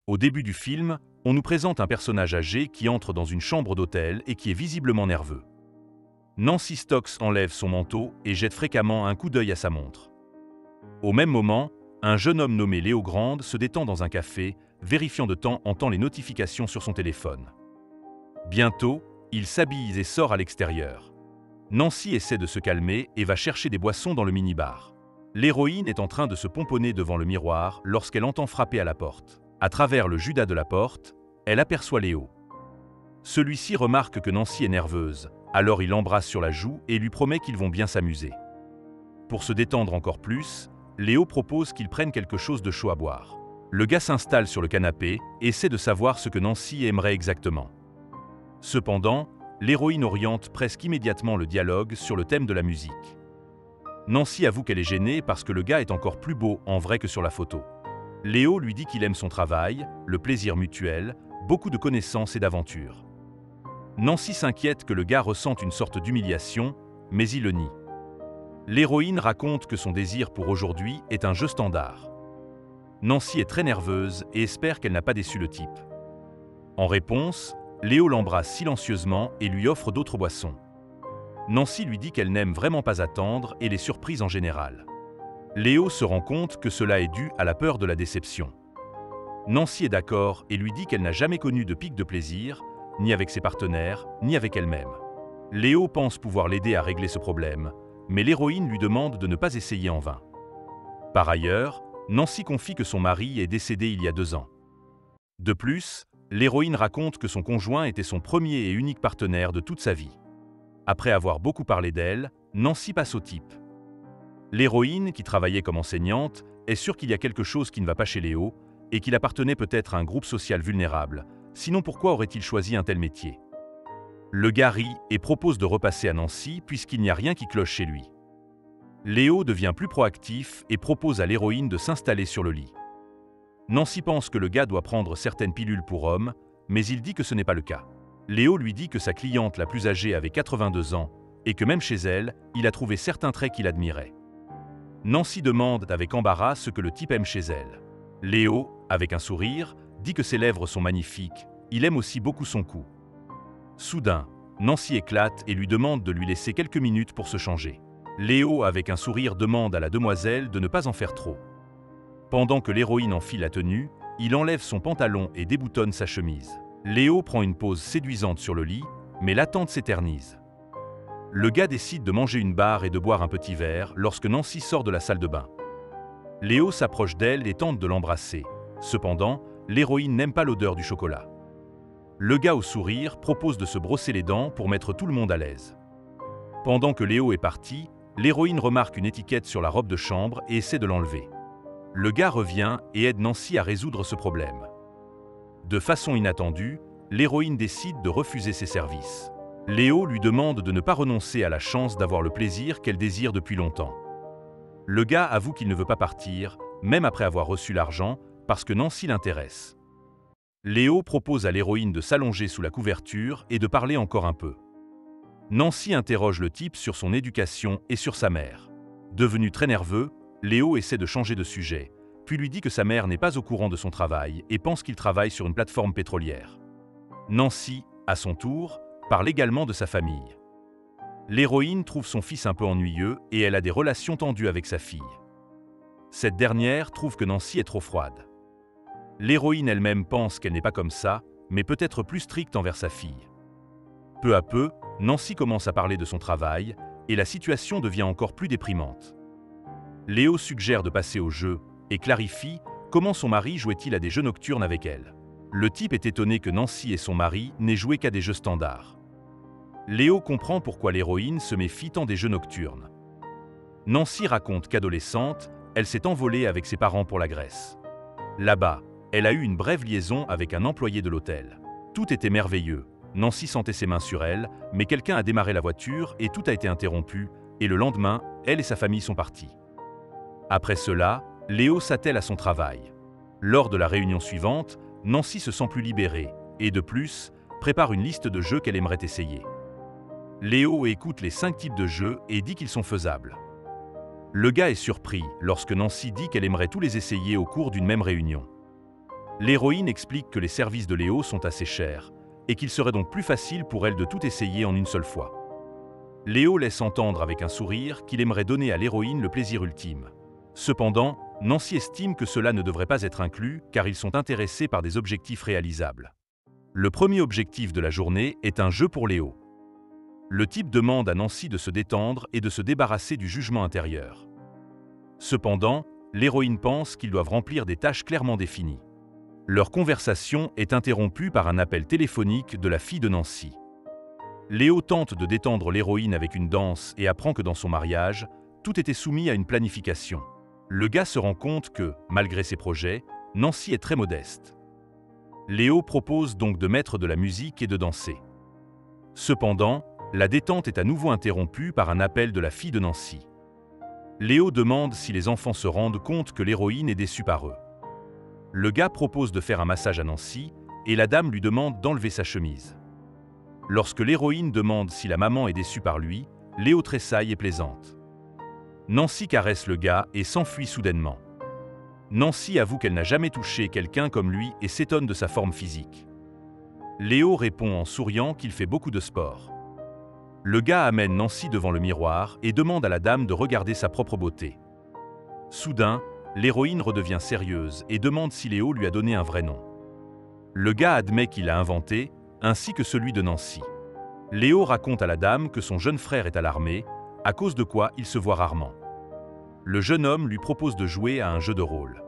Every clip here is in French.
Au début du film, on nous présente un personnage âgé qui entre dans une chambre d'hôtel et qui est visiblement nerveux. Nancy Stocks enlève son manteau et jette fréquemment un coup d'œil à sa montre. Au même moment, un jeune homme nommé Léo Grande se détend dans un café, vérifiant de temps en temps les notifications sur son téléphone. Bientôt, il s'habille et sort à l'extérieur. Nancy essaie de se calmer et va chercher des boissons dans le minibar. L'héroïne est en train de se pomponner devant le miroir lorsqu'elle entend frapper à la porte. À travers le judas de la porte, elle aperçoit Léo. Celui-ci remarque que Nancy est nerveuse, alors il l'embrasse sur la joue et lui promet qu'ils vont bien s'amuser. Pour se détendre encore plus, Léo propose qu'ils prennent quelque chose de chaud à boire. Le gars s'installe sur le canapé et essaie de savoir ce que Nancy aimerait exactement. Cependant, l'héroïne oriente presque immédiatement le dialogue sur le thème de la musique. Nancy avoue qu'elle est gênée parce que le gars est encore plus beau en vrai que sur la photo. Léo lui dit qu'il aime son travail, le plaisir mutuel, beaucoup de connaissances et d'aventures. Nancy s'inquiète que le gars ressente une sorte d'humiliation, mais il le nie. L'héroïne raconte que son désir pour aujourd'hui est un jeu standard. Nancy est très nerveuse et espère qu'elle n'a pas déçu le type. En réponse, Léo l'embrasse silencieusement et lui offre d'autres boissons. Nancy lui dit qu'elle n'aime vraiment pas attendre et les surprises en général. Léo se rend compte que cela est dû à la peur de la déception. Nancy est d'accord et lui dit qu'elle n'a jamais connu de pic de plaisir, ni avec ses partenaires, ni avec elle-même. Léo pense pouvoir l'aider à régler ce problème, mais l'héroïne lui demande de ne pas essayer en vain. Par ailleurs, Nancy confie que son mari est décédé il y a 2 ans. De plus, l'héroïne raconte que son conjoint était son premier et unique partenaire de toute sa vie. Après avoir beaucoup parlé d'elle, Nancy passe au type. L'héroïne, qui travaillait comme enseignante, est sûre qu'il y a quelque chose qui ne va pas chez Léo et qu'il appartenait peut-être à un groupe social vulnérable, sinon pourquoi aurait-il choisi un tel métier? Le gars rit et propose de repasser à Nancy puisqu'il n'y a rien qui cloche chez lui. Léo devient plus proactif et propose à l'héroïne de s'installer sur le lit. Nancy pense que le gars doit prendre certaines pilules pour homme, mais il dit que ce n'est pas le cas. Léo lui dit que sa cliente la plus âgée avait 82 ans et que même chez elle, il a trouvé certains traits qu'il admirait. Nancy demande avec embarras ce que le type aime chez elle. Léo, avec un sourire, dit que ses lèvres sont magnifiques, il aime aussi beaucoup son cou. Soudain, Nancy éclate et lui demande de lui laisser quelques minutes pour se changer. Léo, avec un sourire, demande à la demoiselle de ne pas en faire trop. Pendant que l'héroïne enfile la tenue, il enlève son pantalon et déboutonne sa chemise. Léo prend une pose séduisante sur le lit, mais l'attente s'éternise. Le gars décide de manger une barre et de boire un petit verre lorsque Nancy sort de la salle de bain. Léo s'approche d'elle et tente de l'embrasser. Cependant, l'héroïne n'aime pas l'odeur du chocolat. Le gars au sourire propose de se brosser les dents pour mettre tout le monde à l'aise. Pendant que Léo est parti, l'héroïne remarque une étiquette sur la robe de chambre et essaie de l'enlever. Le gars revient et aide Nancy à résoudre ce problème. De façon inattendue, l'héroïne décide de refuser ses services. Léo lui demande de ne pas renoncer à la chance d'avoir le plaisir qu'elle désire depuis longtemps. Le gars avoue qu'il ne veut pas partir, même après avoir reçu l'argent, parce que Nancy l'intéresse. Léo propose à l'héroïne de s'allonger sous la couverture et de parler encore un peu. Nancy interroge le type sur son éducation et sur sa mère. Devenu très nerveux, Léo essaie de changer de sujet, puis lui dit que sa mère n'est pas au courant de son travail et pense qu'il travaille sur une plateforme pétrolière. Nancy, à son tour, parle également de sa famille. L'héroïne trouve son fils un peu ennuyeux et elle a des relations tendues avec sa fille. Cette dernière trouve que Nancy est trop froide. L'héroïne elle-même pense qu'elle n'est pas comme ça, mais peut être plus stricte envers sa fille. Peu à peu, Nancy commence à parler de son travail et la situation devient encore plus déprimante. Léo suggère de passer au jeu et clarifie comment son mari jouait-il à des jeux nocturnes avec elle. Le type est étonné que Nancy et son mari n'aient joué qu'à des jeux standards. Léo comprend pourquoi l'héroïne se méfie tant des jeux nocturnes. Nancy raconte qu'adolescente, elle s'est envolée avec ses parents pour la Grèce. Là-bas, elle a eu une brève liaison avec un employé de l'hôtel. Tout était merveilleux. Nancy sentait ses mains sur elle, mais quelqu'un a démarré la voiture et tout a été interrompu, et le lendemain, elle et sa famille sont partis. Après cela, Léo s'attelle à son travail. Lors de la réunion suivante, Nancy se sent plus libérée, et de plus, prépare une liste de jeux qu'elle aimerait essayer. Léo écoute les 5 types de jeux et dit qu'ils sont faisables. Le gars est surpris lorsque Nancy dit qu'elle aimerait tous les essayer au cours d'une même réunion. L'héroïne explique que les services de Léo sont assez chers et qu'il serait donc plus facile pour elle de tout essayer en une seule fois. Léo laisse entendre avec un sourire qu'il aimerait donner à l'héroïne le plaisir ultime. Cependant, Nancy estime que cela ne devrait pas être inclus car ils sont intéressés par des objectifs réalisables. Le premier objectif de la journée est un jeu pour Léo. Le type demande à Nancy de se détendre et de se débarrasser du jugement intérieur. Cependant, l'héroïne pense qu'ils doivent remplir des tâches clairement définies. Leur conversation est interrompue par un appel téléphonique de la fille de Nancy. Léo tente de détendre l'héroïne avec une danse et apprend que dans son mariage, tout était soumis à une planification. Le gars se rend compte que, malgré ses projets, Nancy est très modeste. Léo propose donc de mettre de la musique et de danser. Cependant, la détente est à nouveau interrompue par un appel de la fille de Nancy. Léo demande si les enfants se rendent compte que l'héroïne est déçue par eux. Le gars propose de faire un massage à Nancy et la dame lui demande d'enlever sa chemise. Lorsque l'héroïne demande si la maman est déçue par lui, Léo tressaille et plaisante. Nancy caresse le gars et s'enfuit soudainement. Nancy avoue qu'elle n'a jamais touché quelqu'un comme lui et s'étonne de sa forme physique. Léo répond en souriant qu'il fait beaucoup de sport. Le gars amène Nancy devant le miroir et demande à la dame de regarder sa propre beauté. Soudain, l'héroïne redevient sérieuse et demande si Léo lui a donné un vrai nom. Le gars admet qu'il l'a inventé, ainsi que celui de Nancy. Léo raconte à la dame que son jeune frère est à l'armée, à cause de quoi il se voit rarement. Le jeune homme lui propose de jouer à un jeu de rôle.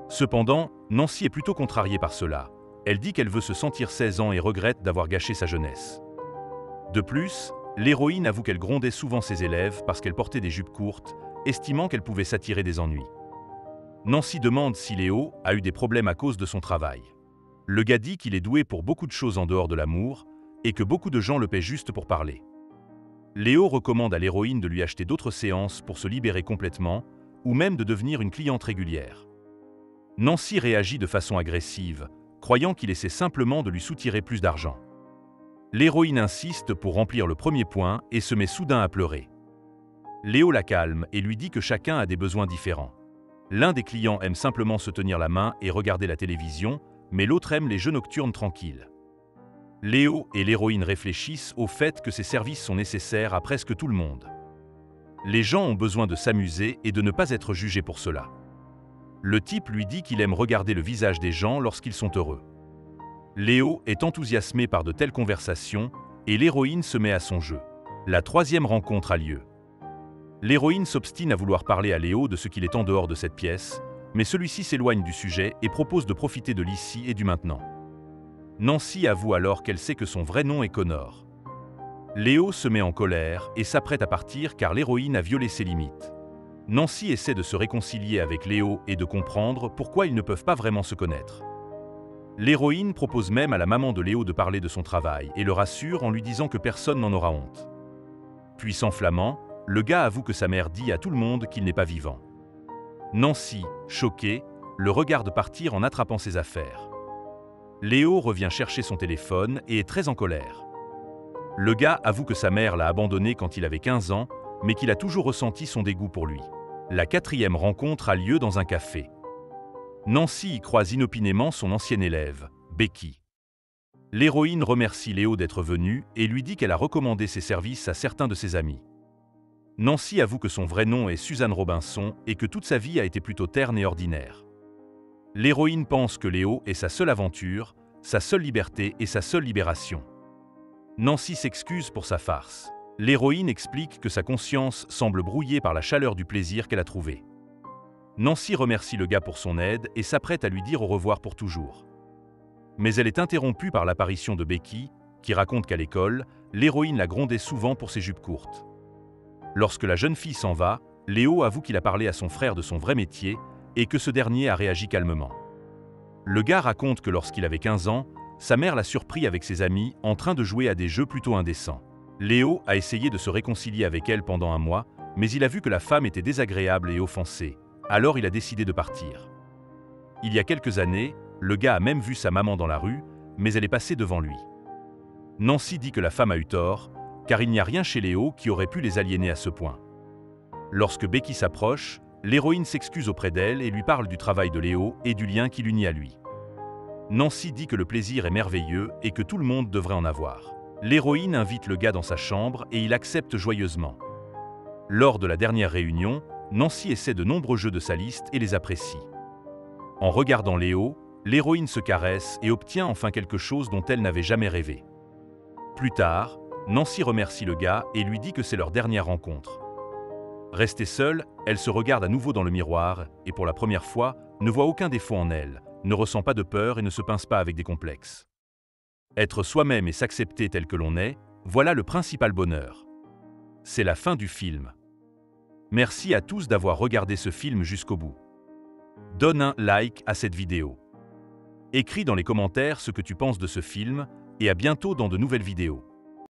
Cependant, Nancy est plutôt contrariée par cela. Elle dit qu'elle veut se sentir 16 ans et regrette d'avoir gâché sa jeunesse. De plus, l'héroïne avoue qu'elle grondait souvent ses élèves parce qu'elle portait des jupes courtes, estimant qu'elle pouvait s'attirer des ennuis. Nancy demande si Léo a eu des problèmes à cause de son travail. Le gars dit qu'il est doué pour beaucoup de choses en dehors de l'amour et que beaucoup de gens le paient juste pour parler. Léo recommande à l'héroïne de lui acheter d'autres séances pour se libérer complètement ou même de devenir une cliente régulière. Nancy réagit de façon agressive, croyant qu'il essaie simplement de lui soutirer plus d'argent. L'héroïne insiste pour remplir le premier point et se met soudain à pleurer. Léo la calme et lui dit que chacun a des besoins différents. L'un des clients aime simplement se tenir la main et regarder la télévision, mais l'autre aime les jeux nocturnes tranquilles. Léo et l'héroïne réfléchissent au fait que ces services sont nécessaires à presque tout le monde. Les gens ont besoin de s'amuser et de ne pas être jugés pour cela. Le type lui dit qu'il aime regarder le visage des gens lorsqu'ils sont heureux. Léo est enthousiasmé par de telles conversations et l'héroïne se met à son jeu. La troisième rencontre a lieu. L'héroïne s'obstine à vouloir parler à Léo de ce qu'il est en dehors de cette pièce, mais celui-ci s'éloigne du sujet et propose de profiter de l'ici et du maintenant. Nancy avoue alors qu'elle sait que son vrai nom est Connor. Léo se met en colère et s'apprête à partir car l'héroïne a violé ses limites. Nancy essaie de se réconcilier avec Léo et de comprendre pourquoi ils ne peuvent pas vraiment se connaître. L'héroïne propose même à la maman de Léo de parler de son travail et le rassure en lui disant que personne n'en aura honte. Puis s'enflammant, le gars avoue que sa mère dit à tout le monde qu'il n'est pas vivant. Nancy, choquée, le regarde partir en attrapant ses affaires. Léo revient chercher son téléphone et est très en colère. Le gars avoue que sa mère l'a abandonné quand il avait 15 ans, mais qu'il a toujours ressenti son dégoût pour lui. La quatrième rencontre a lieu dans un café. Nancy y croise inopinément son ancienne élève, Becky. L'héroïne remercie Léo d'être venu et lui dit qu'elle a recommandé ses services à certains de ses amis. Nancy avoue que son vrai nom est Suzanne Robinson et que toute sa vie a été plutôt terne et ordinaire. L'héroïne pense que Léo est sa seule aventure, sa seule liberté et sa seule libération. Nancy s'excuse pour sa farce. L'héroïne explique que sa conscience semble brouillée par la chaleur du plaisir qu'elle a trouvé. Nancy remercie le gars pour son aide et s'apprête à lui dire au revoir pour toujours. Mais elle est interrompue par l'apparition de Becky, qui raconte qu'à l'école, l'héroïne la grondait souvent pour ses jupes courtes. Lorsque la jeune fille s'en va, Léo avoue qu'il a parlé à son frère de son vrai métier et que ce dernier a réagi calmement. Le gars raconte que lorsqu'il avait 15 ans, sa mère l'a surpris avec ses amis en train de jouer à des jeux plutôt indécents. Léo a essayé de se réconcilier avec elle pendant un mois, mais il a vu que la femme était désagréable et offensée. Alors il a décidé de partir. Il y a quelques années, le gars a même vu sa maman dans la rue, mais elle est passée devant lui. Nancy dit que la femme a eu tort, car il n'y a rien chez Léo qui aurait pu les aliéner à ce point. Lorsque Becky s'approche, l'héroïne s'excuse auprès d'elle et lui parle du travail de Léo et du lien qui l'unit à lui. Nancy dit que le plaisir est merveilleux et que tout le monde devrait en avoir. L'héroïne invite le gars dans sa chambre et il accepte joyeusement. Lors de la dernière réunion, Nancy essaie de nombreux jeux de sa liste et les apprécie. En regardant Léo, l'héroïne se caresse et obtient enfin quelque chose dont elle n'avait jamais rêvé. Plus tard, Nancy remercie le gars et lui dit que c'est leur dernière rencontre. Restée seule, elle se regarde à nouveau dans le miroir et pour la première fois, ne voit aucun défaut en elle, ne ressent pas de peur et ne se pince pas avec des complexes. Être soi-même et s'accepter tel que l'on est, voilà le principal bonheur. C'est la fin du film. Merci à tous d'avoir regardé ce film jusqu'au bout. Donne un like à cette vidéo. Écris dans les commentaires ce que tu penses de ce film et à bientôt dans de nouvelles vidéos.